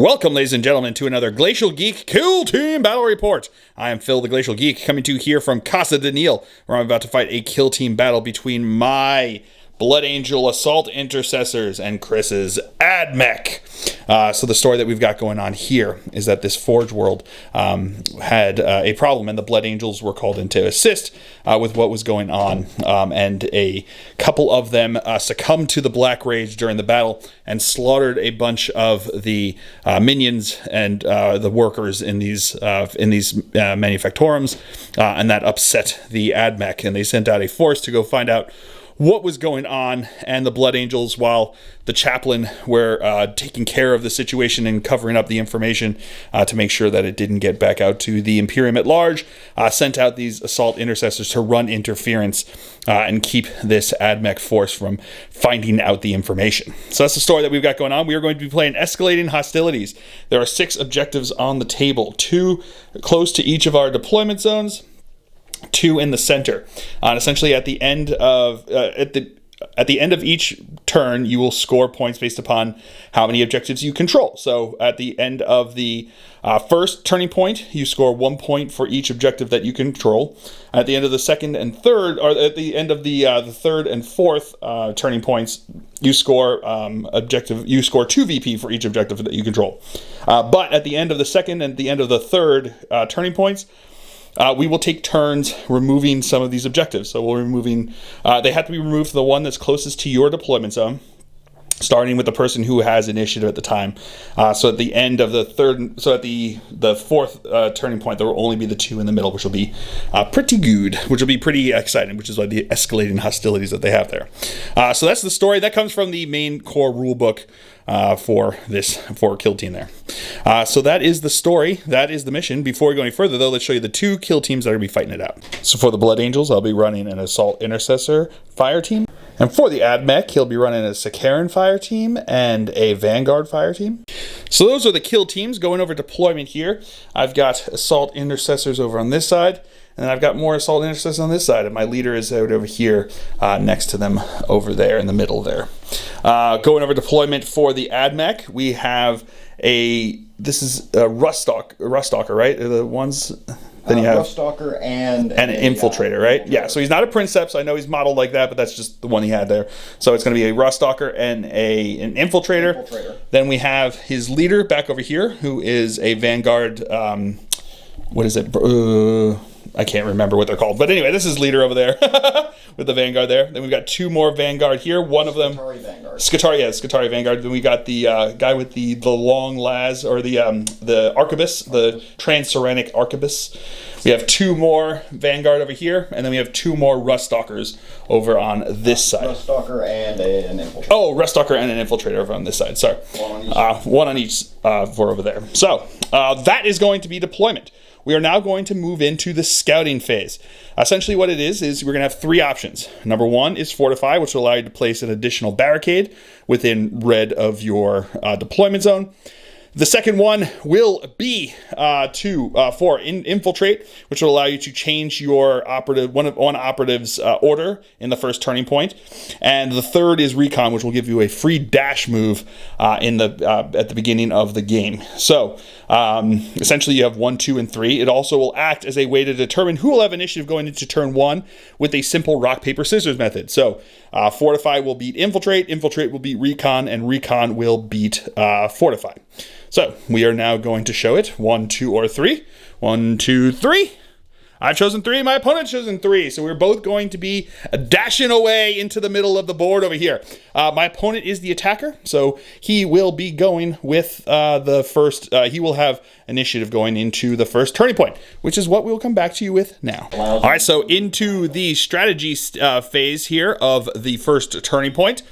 Welcome, ladies and gentlemen, to another Glacial Geek Kill Team Battle Report. I am Phil, the Glacial Geek, coming to you here from Casa de Neil, where I'm about to fight a kill team battle between my Blood Angel Assault Intercessors and Chris's Ad Mech. So the story that we've got going on here is that this Forge world had a problem, and the Blood Angels were called in to assist with what was going on. And a couple of them succumbed to the Black Rage during the battle and slaughtered a bunch of the minions and the workers in these Manufactorums, and that upset the Ad Mech, and they sent out a force to go find out what was going on. And the Blood Angels, while the chaplain were taking care of the situation and covering up the information to make sure that it didn't get back out to the Imperium at large, sent out these Assault Intercessors to run interference and keep this Ad Mech force from finding out the information. So that's the story that we've got going on. We are going to be playing Escalating Hostilities. There are 6 objectives on the table, 2 close to each of our deployment zones, 2 in the center. Essentially, at the end of each turn, you will score points based upon how many objectives you control. So at the end of the first turning point, you score 1 point for each objective that you control. At the end of the second and third, or at the end of the third and fourth turning points, you score 2 VP for each objective that you control. But at the end of the second and the end of the third turning points, we will take turns removing some of these objectives. So we're removing, they have to be removed to the one that's closest to your deployment zone, starting with the person who has initiative at the time. So at the end of the third, so at the fourth turning point, there will only be the 2 in the middle, which will be pretty good, which will be pretty exciting, which is why the escalating hostilities that they have there. So that's the story. That comes from the main core rulebook for kill team there. So that is the story. That is the mission. Before we go any further, though, let's show you the 2 kill teams that are going to be fighting it out. So for the Blood Angels, I'll be running an Assault Intercessor fire team. And for the Ad Mech, he'll be running a Sakaran fire team and a Vanguard fire team. So those are the kill teams. Going over deployment here, I've got Assault Intercessors over on this side, and then I've got more Assault Intercessors on this side, and my leader is out over here next to them over there in the middle there. Going over deployment for the Ad Mech, we have this is a Ruststalker, right? The ones... Then you have Ruststalker and an Infiltrator, right? Yeah, so he's not a Princeps. I know he's modeled like that, but that's just the one he had there. So it's going to be a Ruststalker and an Infiltrator. Then we have his leader back over here, who is a Vanguard. What is it? I can't remember what they're called. But anyway, this is leader over there with the Vanguard there. Then we've got 2 more Vanguard here. One of them... Skitarii Vanguard. Then we got the guy with the long las, or the Arquebus, the Transuranic Arquebus. We have 2 more Vanguard over here, and then we have 2 more Ruststalkers over on this side. Ruststalker and an Infiltrator. Oh, Ruststalker and an Infiltrator over on this side. Sorry. One on each for over there. So that is going to be deployment. We are now going to move into the scouting phase. Essentially what it is we're going to have 3 options. Number 1 is Fortify, which will allow you to place an additional barricade within red of your deployment zone. The second one will be for Infiltrate, which will allow you to change your one operative's order in the first turning point. And the third is Recon, which will give you a free dash move at the beginning of the game. So essentially you have 1, 2, and 3. It also will act as a way to determine who will have initiative going into turn 1 with a simple rock, paper, scissors method. So Fortify will beat Infiltrate, Infiltrate will beat Recon, and Recon will beat Fortify. So we are now going to show it. 1, 2, or 3. 1, 2, 3. I've chosen 3. My opponent's chosen 3. So we're both going to be dashing away into the middle of the board over here. My opponent is the attacker, so he will be going with the first. He will have initiative going into the first turning point, which is what we'll come back to you with now. All right, so into the strategy phase here of the first turning point.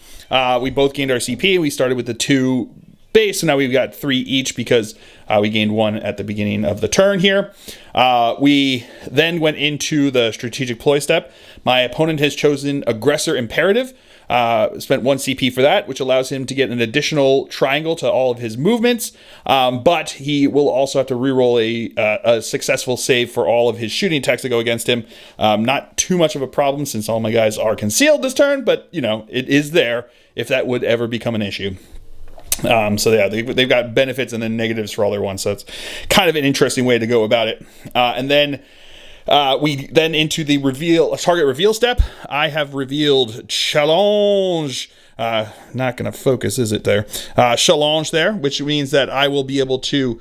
We both gained our CP. We started with the 2 base, so now we've got 3 each because we gained 1 at the beginning of the turn here. We then went into the strategic ploy step. My opponent has chosen Aggressor Imperative, spent 1 CP for that, which allows him to get an additional triangle to all of his movements, but he will also have to reroll a successful save for all of his shooting attacks that go against him. Not too much of a problem since all my guys are concealed this turn, but you know, it is there if that would ever become an issue. So yeah, they've got benefits and then negatives for all their ones. So it's kind of an interesting way to go about it. And then we then into the target reveal step. I have revealed challenge. Not going to focus, is it there? Challenge there, which means that I will be able to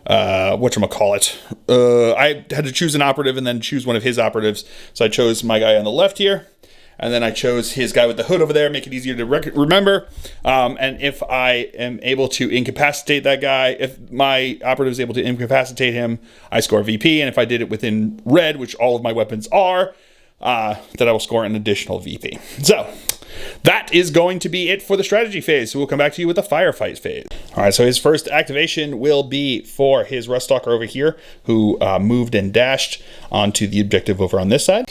whatchamacallit. I had to choose an operative and then choose one of his operatives. So I chose my guy on the left here. And then I chose his guy with the hood over there, make it easier to remember. And if I am able to incapacitate that guy, if my operative is able to incapacitate him, I score VP. And if I did it within red, which all of my weapons are, then I will score an additional VP. So that is going to be it for the strategy phase. So we'll come back to you with the firefight phase. All right, so his first activation will be for his Ruststalker over here, who moved and dashed onto the objective over on this side.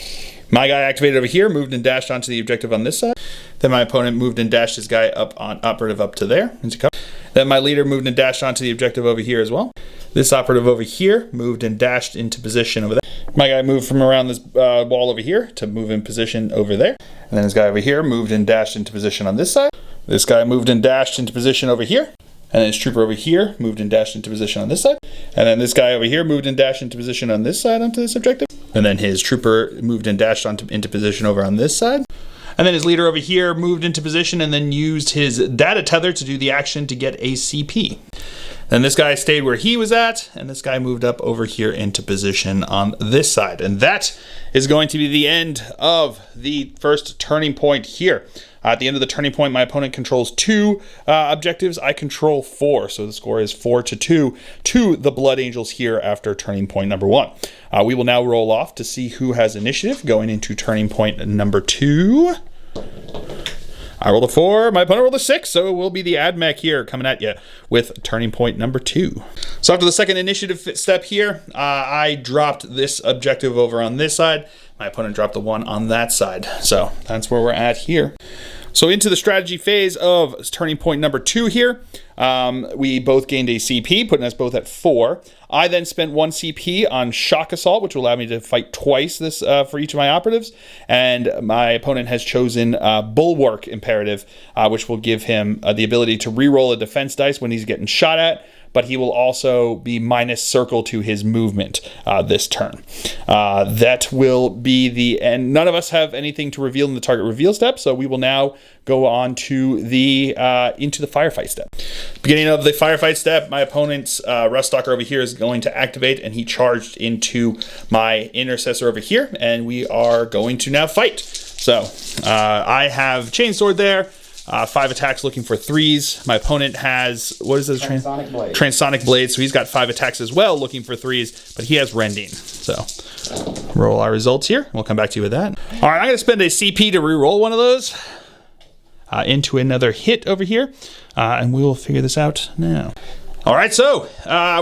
My guy activated over here, moved and dashed onto the objective on this side. Then my opponent moved and dashed his guy up on operative up to there. Then my leader moved and dashed onto the objective over here as well. This operative over here moved and dashed into position over there. My guy moved from around this wall over here to move in position over there. And then his guy over here moved and dashed into position on this side. This guy moved and dashed into position over here. And then his trooper over here moved and dashed into position on this side. And then this guy over here moved and dashed into position on this side onto this objective. And then his trooper moved and dashed into position over on this side. And then his leader over here moved into position and then used his data tether to do the action to get a CP. Then this guy stayed where he was at, and this guy moved up over here into position on this side. And that is going to be the end of the first turning point here. At the end of the turning point, my opponent controls 2 objectives. I control 4, so the score is 4-2 to the Blood Angels here after turning point number 1. We will now roll off to see who has initiative going into turning point number 2. I rolled a 4, my opponent rolled a 6, so it will be the Ad Mech here coming at you with turning point number 2. So after the second initiative step here, I dropped this objective over on this side. My opponent dropped the one on that side. So that's where we're at here. So into the strategy phase of turning point number 2 here. We both gained a CP, putting us both at 4. I then spent 1 CP on Shock Assault, which will allow me to fight twice this for each of my operatives. And my opponent has chosen Bulwark Imperative, which will give him the ability to reroll a defense dice when he's getting shot at. But he will also be minus circle to his movement this turn. That will be the end. None of us have anything to reveal in the target reveal step, so we will now go on to the into the firefight step. Beginning of the firefight step, my opponent's Ruststalker over here is going to activate, and he charged into my Intercessor over here, and we are going to now fight. So I have Chainsword there. 5 attacks looking for 3s. My opponent has, what is this? Transonic Blade. Transonic Blade, so he's got 5 attacks as well looking for 3s, but he has Rending. So roll our results here. We'll come back to you with that. All right, I'm going to spend a CP to re-roll one of those into another hit over here, and we will figure this out now. All right, so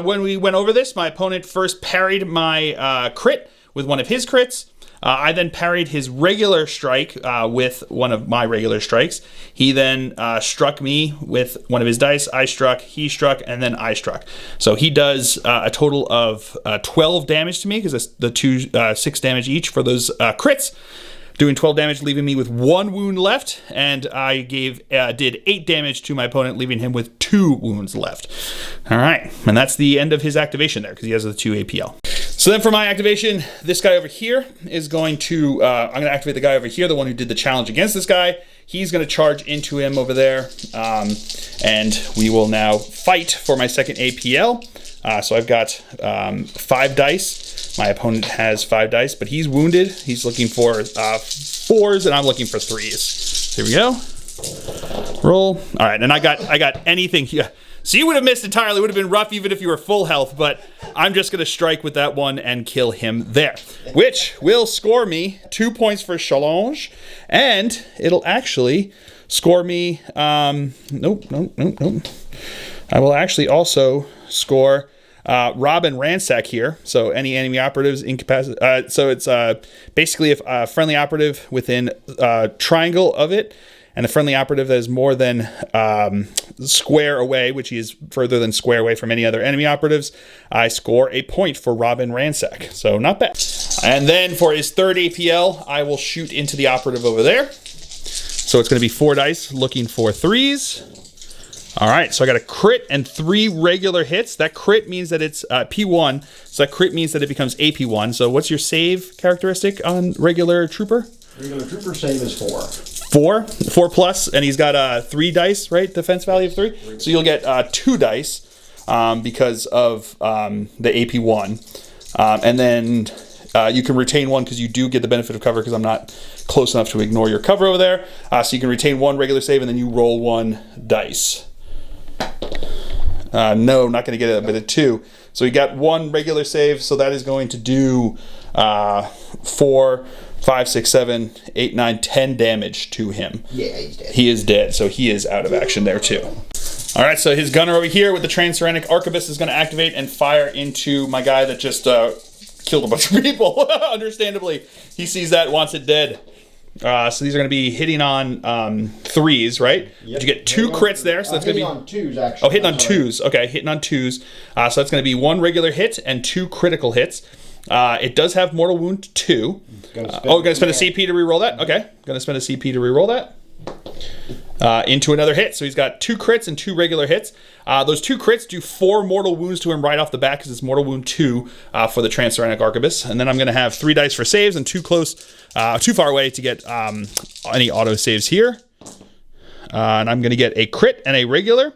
when we went over this, my opponent first parried my crit with one of his crits. I then parried his regular strike with one of my regular strikes. He then struck me with one of his dice. I struck, he struck, and then I struck. So he does a total of 12 damage to me, because the 6 damage each for those crits. Doing 12 damage, leaving me with 1 wound left, and I did 8 damage to my opponent, leaving him with 2 wounds left. All right, and that's the end of his activation there, because he has the 2 APL. So then for my activation, this guy over here is going to, I'm going to activate the guy over here, the one who did the challenge against this guy. He's going to charge into him over there, and we will now fight for my second APL. So I've got 5 dice. My opponent has 5 dice, but he's wounded. He's looking for 4s, and I'm looking for 3s. Here we go. Roll. All right, and I got anything here. So you would have missed entirely. It would have been rough even if you were full health, but I'm just going to strike with that one and kill him there, which will score me 2 points for challenge, and it'll actually score me, nope. I will actually also score rob and ransack here. So any enemy operatives incapacitated. So it's basically a friendly operative within triangle of it, and a friendly operative that is more than square away, which he is further than square away from any other enemy operatives, I score a point for rob and ransack. So not bad. And then for his third APL, I will shoot into the operative over there. So it's going to be 4 dice looking for 3s. All right, so I got a crit and 3 regular hits. That crit means that it's P1, so that crit means that it becomes AP1. So what's your save characteristic on regular trooper? Regular trooper save is 4. 4 plus, and he's got 3 dice, right? Defense value of 3. So you'll get 2 dice because of the AP1. And then you can retain 1 because you do get the benefit of cover because I'm not close enough to ignore your cover over there. So you can retain 1 regular save and then you roll 1 dice. No, not going to get it, but a 2. So you got 1 regular save, so that is going to do 4, 5, 6, 7, 8, 9, 10 damage to him. Yeah, he's dead. He is dead, so he is out of action there too. All right, so his gunner over here with the Transuranic Arquebus is going to activate and fire into my guy that just killed a bunch of people. Understandably, he sees that, wants it dead. So these are going to be hitting on 3s, right? Yep. Did you get 2 crits there? So that's going to be on 2s actually. Oh, hitting on 2s. Okay, hitting on 2s. So that's going to be 1 regular hit and 2 critical hits. It does have Mortal Wound 2. Going to spend a CP to reroll that. Okay, going to spend a CP to reroll that. Into another hit. So he's got 2 crits and 2 regular hits. Those 2 crits do 4 mortal wounds to him right off the bat because it's Mortal Wound 2 for the Transuranic Arquebus. And then I'm going to have 3 dice for saves and too far away to get any auto saves here. And I'm going to get a crit and a regular.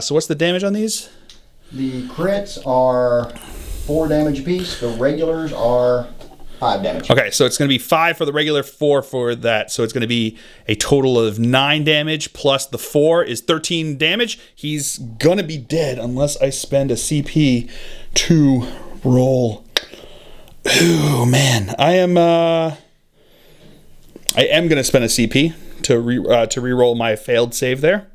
So what's the damage on these? The crits are 4 damage apiece. The regulars are 5 damage. Okay, so it's going to be 5 for the regular, 4 for that. So it's going to be a total of 9 damage plus the 4 is 13 damage. He's going to be dead unless I spend a CP to roll. Ooh, man. I am going to spend a CP to re-roll my failed save there.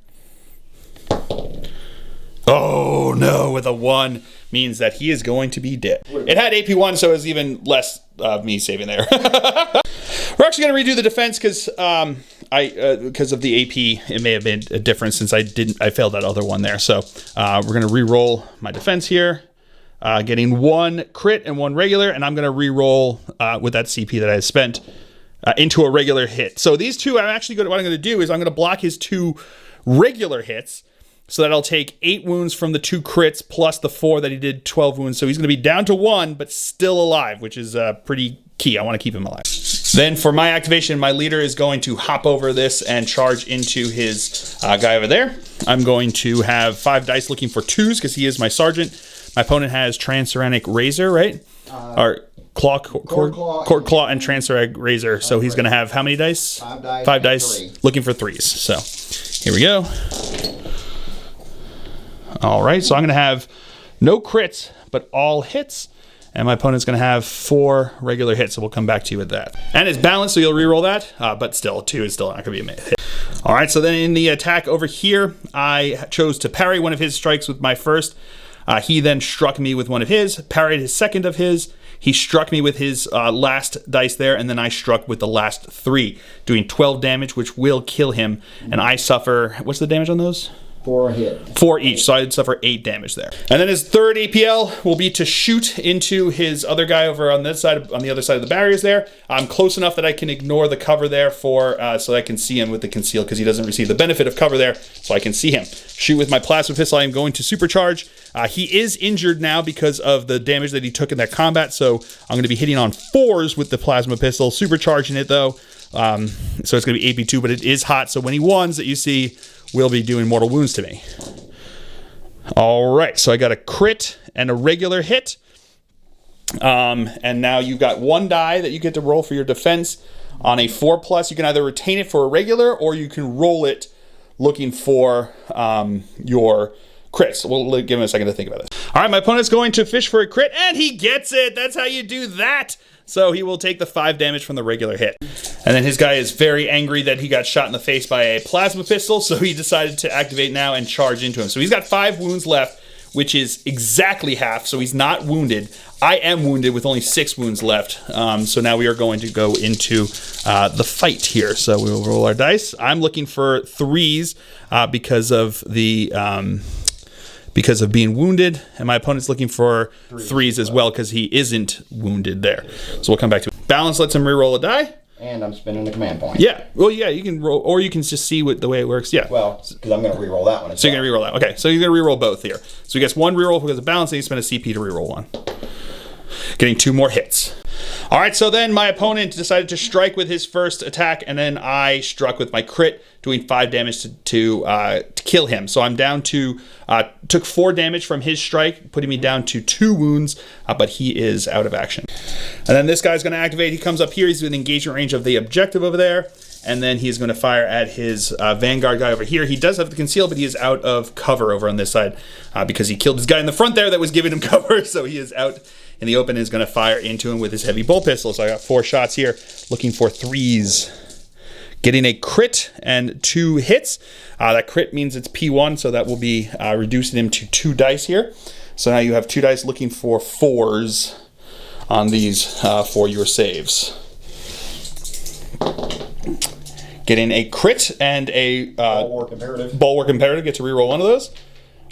Oh, no, with a 1 means that he is going to be dead. It had AP1, so it was even less of me saving there. We're actually going to redo the defense because of the AP. It may have been a difference since I failed that other one there. So we're going to re-roll my defense here, getting 1 crit and 1 regular, and I'm going to re-roll with that CP that I spent into a regular hit. So these 2, what I'm going to do is I'm going to block his 2 regular hits. So that'll take 8 wounds from the 2 crits plus the 4 that he did 12 wounds. So he's going to be down to 1, but still alive, which is pretty key. I want to keep him alive. Then for my activation, my leader is going to hop over this and charge into his guy over there. I'm going to have 5 dice looking for 2s because he is my sergeant. My opponent has Transuranic Razor, right? Or Cord Claw and Transuranic Razor. So he's going to have how many dice? 5 dice looking for 3s. So here we go. All right, so I'm going to have no crits, but all hits. And my opponent's going to have 4 regular hits, so we'll come back to you with that. And it's balanced, so you'll reroll that, but still, 2 is still not going to be a hit. All right, so then in the attack over here, I chose to parry one of his strikes with my first. He then struck me with one of his, parried his second of his. He struck me with his last dice there, and then I struck with the last 3, doing 12 damage, which will kill him. And I suffer, what's the damage on those? 4 a hit. 4 each, so I'd suffer 8 damage there. And then his third APL will be to shoot into his other guy over on this side, on the other side of the barriers there. I'm close enough that I can ignore the cover there so I can see him with the conceal because he doesn't receive the benefit of cover there, so I can see him. Shoot with my plasma pistol. I am going to supercharge. He is injured now because of the damage that he took in that combat, so I'm going to be hitting on 4s with the plasma pistol, supercharging it though. So it's going to be AP2, but it is hot, so when he ones that you see will be doing mortal wounds to me. All right, so I got a crit and a regular hit. And now you've got 1 die that you get to roll for your defense. On a 4+, you can either retain it for a regular or you can roll it looking for your crits. We'll give him a second to think about it. All right, my opponent's going to fish for a crit, and he gets it. That's how you do that. So he will take the 5 damage from the regular hit. And then his guy is very angry that he got shot in the face by a plasma pistol, so he decided to activate now and charge into him. So he's got 5 wounds left, which is exactly half, so he's not wounded. I am wounded with only 6 wounds left. So now we are going to go into the fight here. So we will roll our dice. I'm looking for 3s because of the... because of being wounded, and my opponent's looking for 3s as well because he isn't wounded there. So we'll come back to it. Balance lets him reroll a die. And I'm spending the command point. Yeah. Well, yeah, you can roll, or you can just see the way it works. Yeah. Well, because I'm going to reroll that one. So you're going to reroll that. Okay, so you're going to reroll both here. So he gets one reroll because of balance, and you spend a CP to reroll one. Getting 2 more hits. All right, so then my opponent decided to strike with his first attack, and then I struck with my crit, doing 5 damage to kill him. So I'm down to, took 4 damage from his strike, putting me down to 2 wounds, but he is out of action. And then this guy's going to activate. He comes up here. He's within engagement range of the objective over there. And then he's going to fire at his Vanguard guy over here. He does have the conceal, but he is out of cover over on this side because he killed his guy in the front there that was giving him cover. So he is out in the open and is going to fire into him with his heavy bolt pistol. So I got 4 shots here, looking for 3s. Getting a crit and 2 hits. That crit means it's P1, so that will be reducing him to 2 dice here. So now you have 2 dice looking for 4s on these for your saves. Getting a crit and a Bulwark Imperative. Bulwark Imperative. Get to reroll one of those.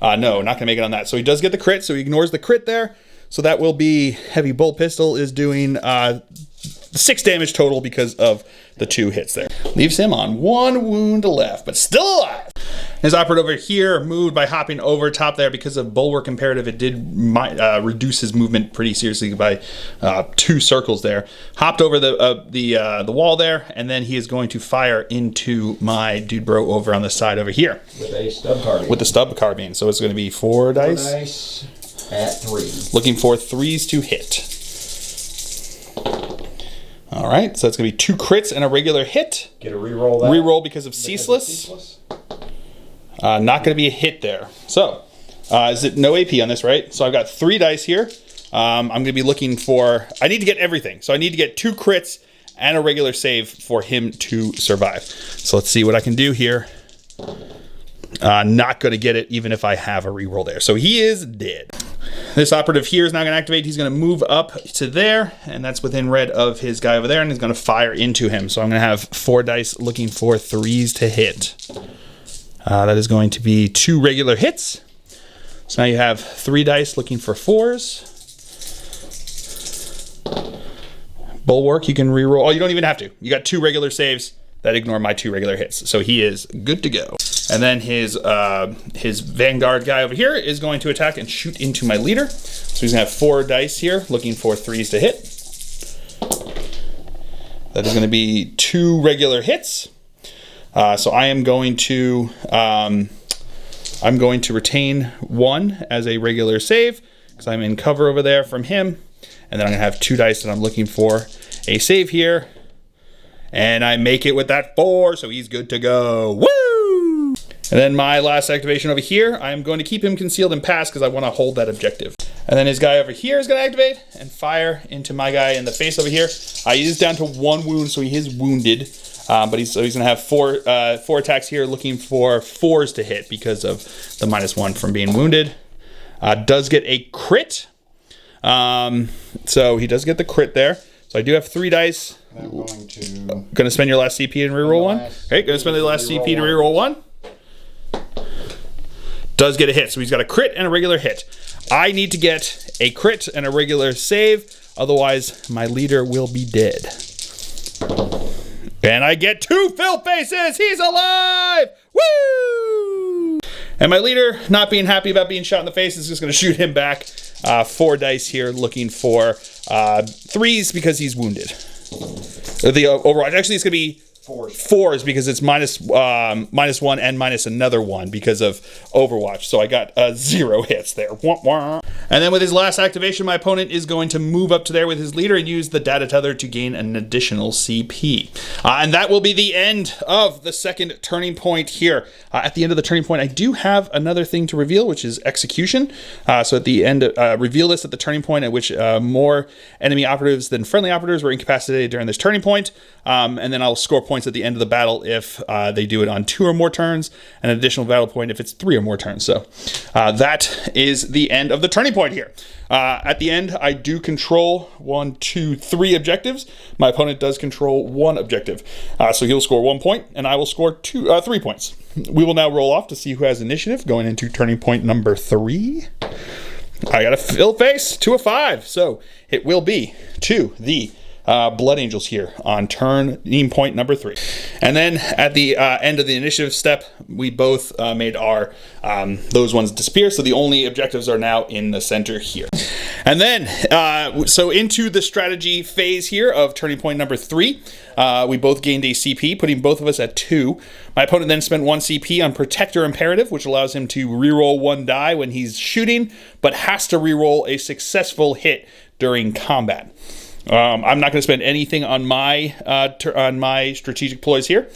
No, not going to make it on that. So he does get the crit, so he ignores the crit there. So that will be Heavy Bolt Pistol is doing 6 damage total because of the 2 hits there. Leaves him on 1 wound left, but still alive. His operative over here moved by hopping over top there because of Bulwark Imperative. It did reduce his movement pretty seriously by 2 circles there. Hopped over the wall there, and then he is going to fire into my dude bro over on the side over here. With a stub carbine. With the stub carbine. So it's going to be 4 dice. 4 dice at 3. Looking for 3s to hit. All right, so that's going to be 2 crits and a regular hit. Get a reroll that. Reroll because of Ceaseless. Not going to be a hit there. So, is it no AP on this, right? So I've got 3 dice here. I'm going to be looking for... I need to get everything. So I need to get 2 crits and a regular save for him to survive. So let's see what I can do here. Not going to get it even if I have a reroll there. So he is dead. This operative here is not going to activate. He's going to move up to there, and that's within red of his guy over there, and he's going to fire into him. So I'm going to have 4 dice looking for 3s to hit. That is going to be 2 regular hits. So now you have 3 dice looking for 4s. Bulwark, you can reroll. Oh, you don't even have to. You got 2 regular saves that ignore my 2 regular hits. So he is good to go. And then his Vanguard guy over here is going to attack and shoot into my leader. So he's going to have 4 dice here, looking for 3s to hit. That is going to be 2 regular hits. So I am going to retain 1 as a regular save because I'm in cover over there from him. And then I'm going to have 2 dice that I'm looking for a save here. And I make it with that 4, so he's good to go. Woo! And then my last activation over here, I'm going to keep him concealed and pass because I want to hold that objective. And then his guy over here is going to activate and fire into my guy in the face over here. He is down to 1 wound, so he is wounded. But he's going to have 4 attacks here looking for 4s to hit because of the -1 from being wounded. Does get a crit. So he does get the crit there. So I do have 3 dice. I'm going to spend your last CP and reroll 1. Okay, going to spend the last CP to reroll 1. Does get a hit. So he's got a crit and a regular hit. I need to get a crit and a regular save. Otherwise, my leader will be dead. And I get 2 fill faces. He's alive. Woo! And my leader, not being happy about being shot in the face, is just going to shoot him back. 4 dice here, looking for 3s because he's wounded. The Overwatch. Actually, it's going to be 4s because it's -1 and minus another 1 because of Overwatch. So I got 0 hits there. Wah, wah. And then with his last activation, my opponent is going to move up to there with his leader and use the data tether to gain an additional CP. And that will be the end of the second turning point here. At the end of the turning point, I do have another thing to reveal, which is execution. So at the end, reveal this at the turning point at which more enemy operatives than friendly operatives were incapacitated during this turning point. And then I'll score points at the end of the battle if they do it on 2 or more turns, and an additional battle point if it's 3 or more turns. So that is the end of the turning point here. At the end, I do control 1, 2, 3 objectives. My opponent does control 1 objective. So he'll score 1 point, and I will score 3 points. We will now roll off to see who has initiative going into turning point number 3. I got a fill face to a 5, so it will be to the Blood Angels here on turning point number 3. And then at the end of the initiative step, we both made our those ones disappear. So the only objectives are now in the center here. And then, so into the strategy phase here of turning point number 3, we both gained a CP, putting both of us at 2. My opponent then spent 1 CP on Protector Imperative, which allows him to reroll 1 die when he's shooting, but has to reroll a successful hit during combat. I'm not going to spend anything on my strategic ploys here.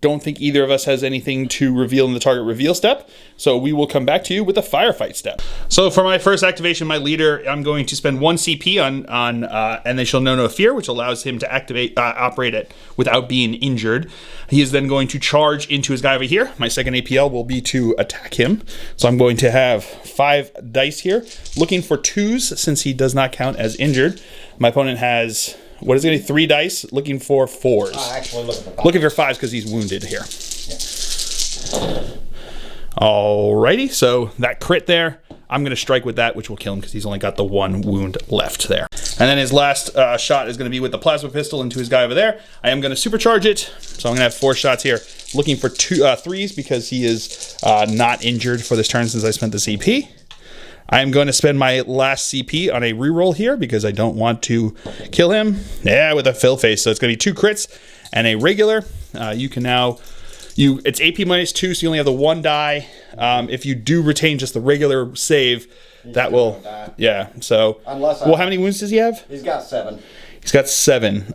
Don't think either of us has anything to reveal in the target reveal step, so we will come back to you with the firefight step. So for my first activation, my leader, I'm going to spend 1 CP on and they shall know no fear, which allows him to operate it without being injured. He is then going to charge into his guy over here. My second APL will be to attack him. So I'm going to have 5 dice here, looking for 2s since he does not count as injured. My opponent has, what is it, 3 dice, looking for 4s. Actually looking for 5. Looking for 5s because he's wounded here. Yeah. Alrighty, so that crit there, I'm going to strike with that, which will kill him because he's only got the 1 wound left there. And then his last shot is going to be with the plasma pistol into his guy over there. I am going to supercharge it, so I'm going to have 4 shots here, looking for 3s because he is not injured for this turn since I spent the CP. I'm going to spend my last CP on a reroll here because I don't want to kill him. Yeah, with a fill face. So it's going to be 2 crits and a regular. You can now, it's AP -2, so you only have the 1 die. If you do retain just the regular save, that will, yeah. So, well, how many wounds does he have? He's got 7. He's got 7.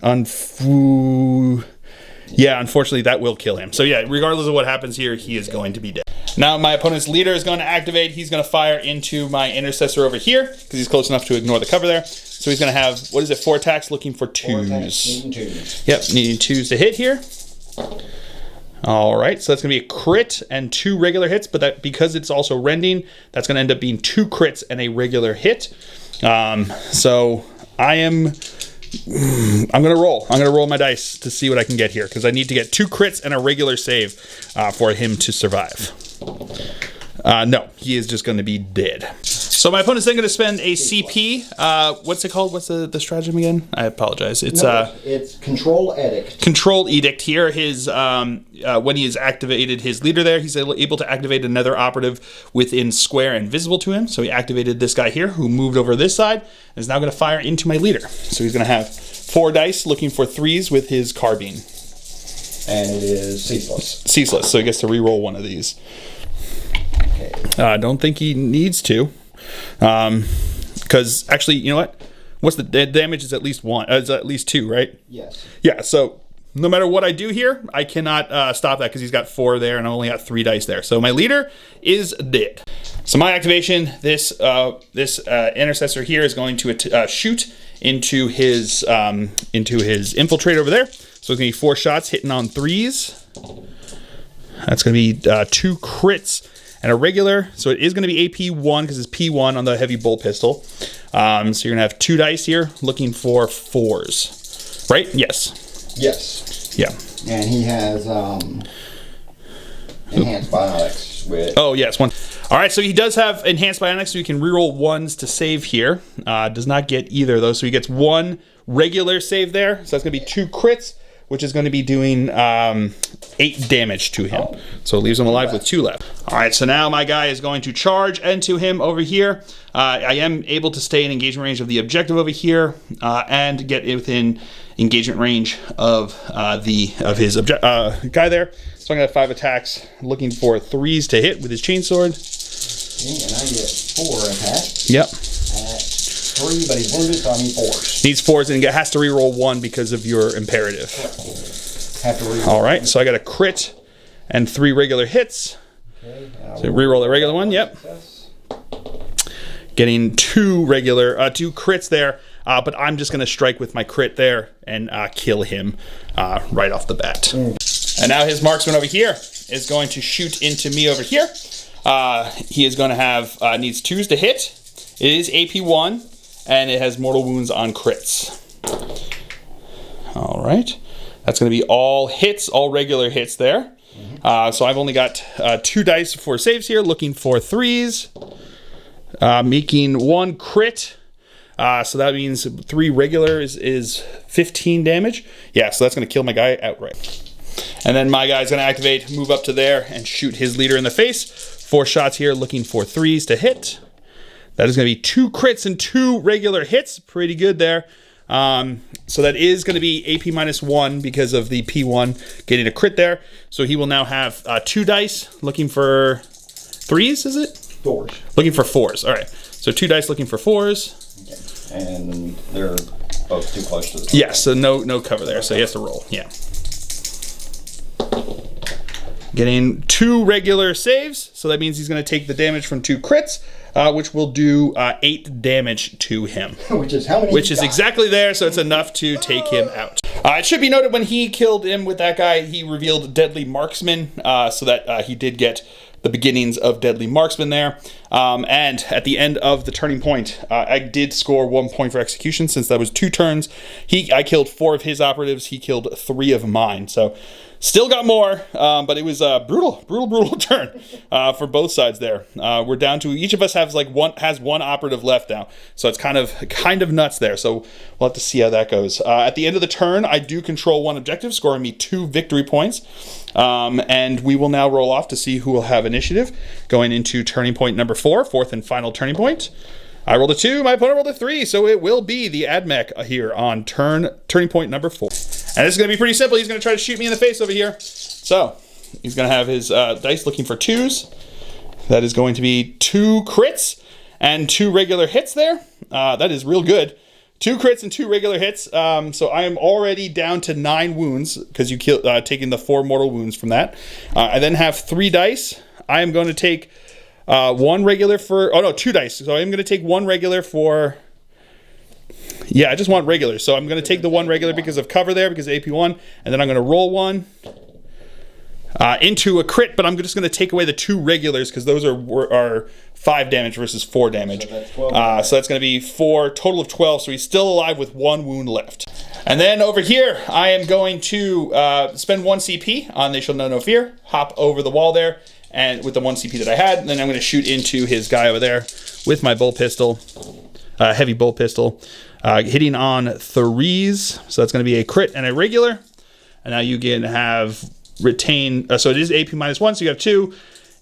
Yeah, unfortunately, that will kill him. So yeah, regardless of what happens here, he is going to be dead. Now my opponent's leader is going to activate. He's going to fire into my intercessor over here because he's close enough to ignore the cover there. So he's going to have, what is it, 4 attacks, looking for 2s. 4 attacks, needing 2s. Yep, needing 2s to hit here. All right, so that's going to be a crit and 2 regular hits, but that because it's also rending, that's going to end up being 2 crits and a regular hit. So I'm going to roll. I'm going to roll my dice to see what I can get here because I need to get 2 crits and a regular save for him to survive. No, he is just going to be dead. So my opponent's then going to spend a CP. What's it called? What's the stratagem again? I apologize. It's Control Edict. Control Edict here. His when he has activated his leader there, he's able to activate another operative within square and visible to him. So he activated this guy here who moved over this side and is now going to fire into my leader. So he's going to have 4 dice looking for 3s with his carbine. And it is ceaseless. Ceaseless, so he gets to reroll 1 of these. Okay. I don't think he needs to. Because actually, you know what? What's the damage? Is at least 1. It's at least 2, right? Yes. Yeah. So no matter what I do here, I cannot stop that because he's got 4 there and I only got 3 dice there. So my leader is dead. So my activation, this intercessor here is going to shoot into his infiltrate over there. So it's gonna be 4 shots hitting on 3s. That's gonna be 2 crits. And a regular, so it is going to be AP1 because it's P1 on the heavy bolt pistol. So you're going to have 2 dice here looking for 4s. Right? Yes. Yes. Yeah. And he has enhanced bionics with... Oh, yes. 1. All right, so he does have enhanced bionics, so you can reroll 1s to save here. Does not get either of those, so he gets 1 regular save there. So that's going to be 2 crits, which is going to be doing 8 damage to him. So it leaves him alive with 2 left. All right, so now my guy is going to charge into him over here. I am able to stay in engagement range of the objective over here and get within engagement range of his guy there. So I'm going to have 5 attacks, looking for 3s to hit with his chainsword. Okay, and I get 4 attacks. Yep. 3, but he's wounded, so I need 4s. Needs 4s and has to reroll 1 because of your imperative. Have to reroll. All right, so I got a crit and 3 regular hits. Okay, so reroll the regular one. Yep. Getting 2 crits there, but I'm just going to strike with my crit there and kill him right off the bat. And now his marksman over here is going to shoot into me over here. He is going to have needs 2s to hit. It is AP1. And it has mortal wounds on crits. All right. That's going to be all hits, all regular hits there. So I've only got 2 dice for saves here, looking for 3s. Making 1 crit So that means 3 regular is 15 damage. Yeah, so that's going to kill my guy outright. And then my guy's going to activate, move up to there, and shoot his leader in the face. 4 shots here, looking for 3s to hit. That is going to be 2 crits and 2 regular hits. Pretty good there. So that is going to be AP -1 because of the P1 getting a crit there. So he will now have 2 dice, looking for 3s, is it? 4s. Looking for 4s. All right. So 2 dice looking for 4s. Okay. And they're both too close to the top. Yeah, so no cover there. So he has to roll. Yeah. Getting 2 regular saves. So that means he's going to take the damage from 2 crits, which will do 8 damage to him. Which is how many? Which is exactly there, so it's enough to take him out. It should be noted when he killed him with that guy, he revealed Deadly Marksman, so that he did get the beginnings of Deadly Marksman there. And at the end of the turning point, I did score 1 point for execution since that was 2 turns. I killed 4 of his operatives. He killed 3 of mine. So still got more, but it was a brutal turn for both sides there. We're down to each of us has one operative left now, so it's kind of nuts there. So we'll have to see how that goes. At the end of the turn, I do control 1 objective, scoring me 2 victory points, and we will now roll off to see who will have initiative going into turning point number 4, 4th and final turning point. I rolled a 2, my opponent rolled a 3, so it will be the Ad Mech here on turning point number 4. And this is going to be pretty simple. He's going to try to shoot me in the face over here. So he's going to have his dice looking for 2s. That is going to be 2 crits and 2 regular hits there. That is real good. 2 crits and 2 regular hits. So I am already down to 9 wounds because you taking the 4 mortal wounds from that. I then have 3 dice. I am going to take 1 regular for... Oh, no, 2 dice. So I'm going to take 1 regular for... Yeah, I just want regular. So I'm going to take the 1 regular because of cover there, because of AP1. And then I'm going to roll 1 into a crit, but I'm just going to take away the 2 regulars because those are 5 damage versus 4 damage. So that's 12. So that's going to be 4, total of 12. So he's still alive with 1 wound left. And then over here, I am going to spend 1 CP on They Shall Know No Fear. Hop over the wall there. And with the 1 CP that I had, and then I'm going to shoot into his guy over there with my bolt pistol, heavy bolt pistol, hitting on 3s. So that's going to be a crit and a regular. And now you can have retain. So it is AP -1, so you have 2.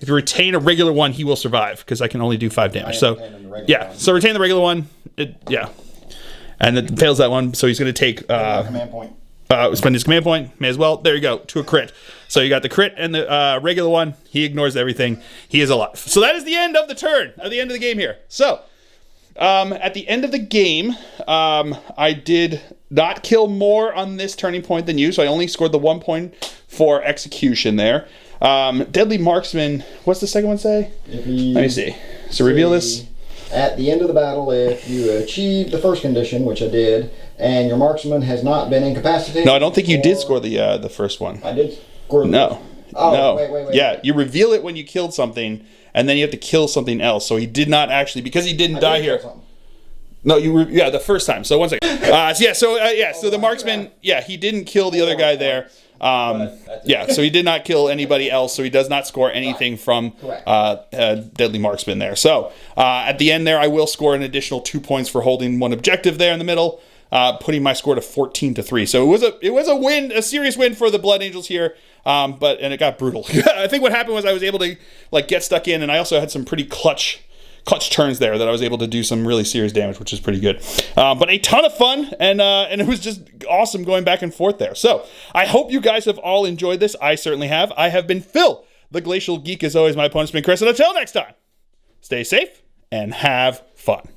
If you retain a regular one, he will survive because I can only do 5 damage. So yeah, so retain the regular one. Yeah, and it fails that one, so he's going to take command point. Spend his command point. May as well. There you go, to a crit. So you got the crit and the regular one. He ignores everything. He is alive. So that is the end of the turn, at the end of the game here. So at the end of the game, I did not kill more on this turning point than you, so I only scored the 1 point for execution there. Deadly Marksman, what's the second one say? Let me see. So reveal this. At the end of the battle, if you achieve the first condition, which I did, and your marksman has not been incapacitated... No, I don't think you did score the first one. I did score... No. Oh, no. Wait. Yeah, you reveal it when you killed something, and then you have to kill something else. So he did not actually, because he didn't die here. No, the first time. So 1 second. So the marksman, he didn't kill the other guy there. So he did not kill anybody else, so he does not score anything from Deadly Marksman there. So at the end there, I will score an additional 2 points for holding 1 objective there in the middle, putting my score to 14-3. So it was a win, a serious win for the Blood Angels here, and it got brutal. I think what happened was I was able to get stuck in, and I also had some pretty clutch turns there that I was able to do some really serious damage, which is pretty good. But a ton of fun, and it was just awesome going back and forth there. So I hope you guys have all enjoyed this. I certainly have. I have been Phil, the Glacial Geek. As always, my opponent's been Chris. And until next time, stay safe and have fun.